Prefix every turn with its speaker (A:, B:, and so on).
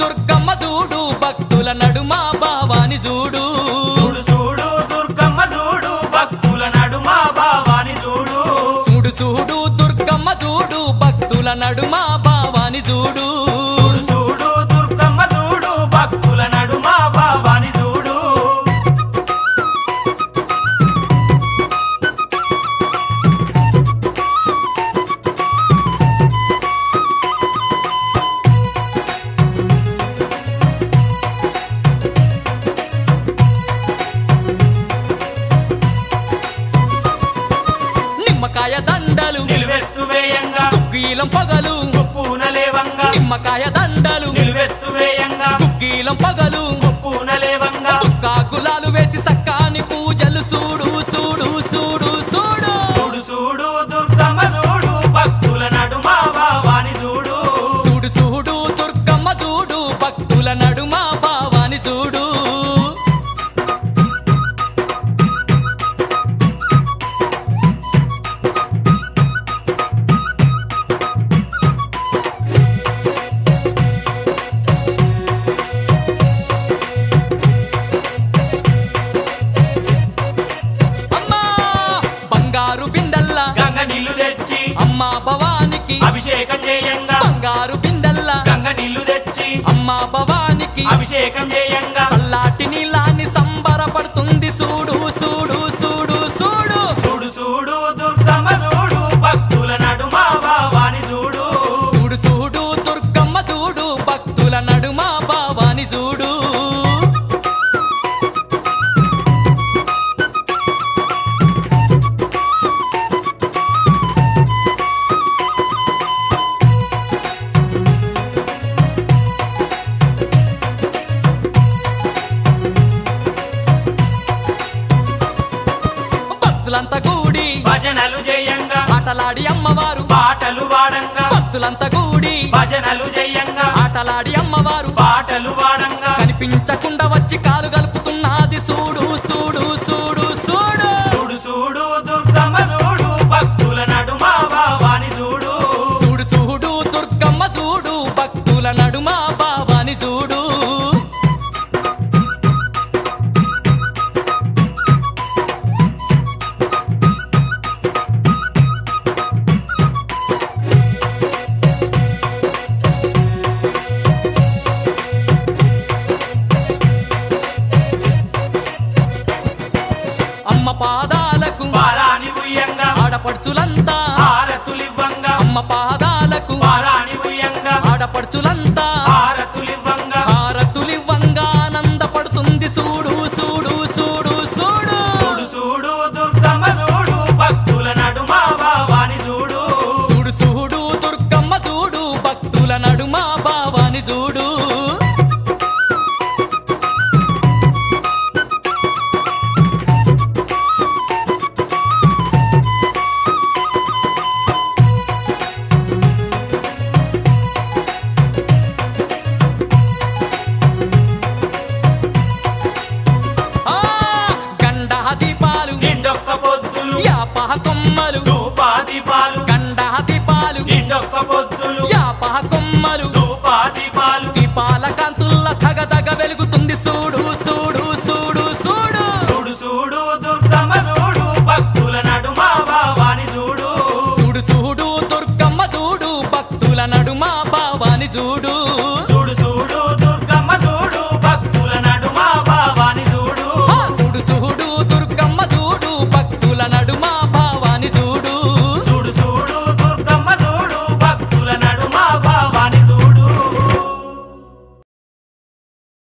A: దుర్గమ్మ చూడు భక్తుల నడుమ భావాని చూడు
B: చూడు చూడు దుర్గమ్మ చూడు భక్తుల నడుమ భావాని చూడు
A: చూడు చూడు దుర్గమ్మ చూడు భక్తుల నడుమ భావాని చూడు
B: చూడు చూడు దుర్గమ్మ చూడు భక్తుల నడుమ భావాని చూడు
A: నిమ్మకాయ దండలు
B: నిలువెత్తు వేయంగా
A: గుగ్గీలం పగలు
B: ఉప్పున లేవంగా
A: నిమ్మకాయ దండలు
B: నిలువెత్తు వేయంగా
A: గుగ్గీలం పగలు
B: ఉప్పున లేవంగా
A: గులాలు వేసి సక్కాని పూజలు చూడు చూడు చూడు చూడు
B: చూడు చూడు దుర్గమ్మ చూడు భక్తుల నడుమ భావాని చూడు
A: చూడు చూడు దుర్గమ్మ చూడు భక్తుల నడుమ భావాని చూడు
B: గంగ నీళ్లు తెచ్చి
A: అమ్మా భవానికి
B: అభిషేకం చేయంగా
A: బంగారు బిందెల్లా
B: గంగ నీళ్లు తెచ్చి
A: అమ్మా భవానికి
B: అభిషేకం చేయంగా
A: చల్లాటి నీలాన్ని సంబరపడుతుంది చూడు చూడు చూడు చూడు
B: చూడు చూడు దుర్గమ్మ చూడు భక్తుల నడుమ భావాని చూడు
A: చూడు చూడు దుర్గమ్మ చూడు భక్తుల నడుమ భావాని చూడు భక్తులంతా కూడి
B: భజనలు చేయంగా
A: ఆటలాడి అమ్మవారు
B: పాటలు వాడంగా
A: భక్తులంతా కూడి
B: భజనలు చేయంగా
A: ఆటలాడి అమ్మవారు
B: పాటలు వాడంగా
A: కనిపించకుండా వచ్చి కాలు కలుపుతున్నది చూడు చూడు చూడు చూడు
B: చూడు చూడు దుర్గమ్మ చూడు భక్తుల నడుమ భావాని చూడు
A: చూడు చూడు దుర్గమ్మ చూడు భక్తుల నడుమ భావాని చూడు అమ్మ పాదాలకు
B: పారాని ఉయ్యంగా
A: ఆడపడుచులంతా
B: హారతులివ్వంగా
A: అమ్మ పాదాలకు
B: పారాని ఉయ్యంగా
A: ఆడపడుచులంతా
B: హారతులివ్వంగా
A: హారతులివ్వంగా ఆనందపడుతుంది చూడు చూడు చూడు చూడు
B: చూడు చూడు దుర్గమ్మ చూడు భక్తుల నడుమ భావాని చూడు
A: చూడు చూడు దుర్గమ్మ చూడు భక్తుల నడుమ భావాని చూడు గండ దీపాలు
B: నిండొక్క పొద్దులు
A: యాపహ కొమ్మలు
B: ధూపా దీపాలు
A: గండ దీపాలు
B: నిండొక్క పొద్దులు
A: యాపహ కొమ్మలు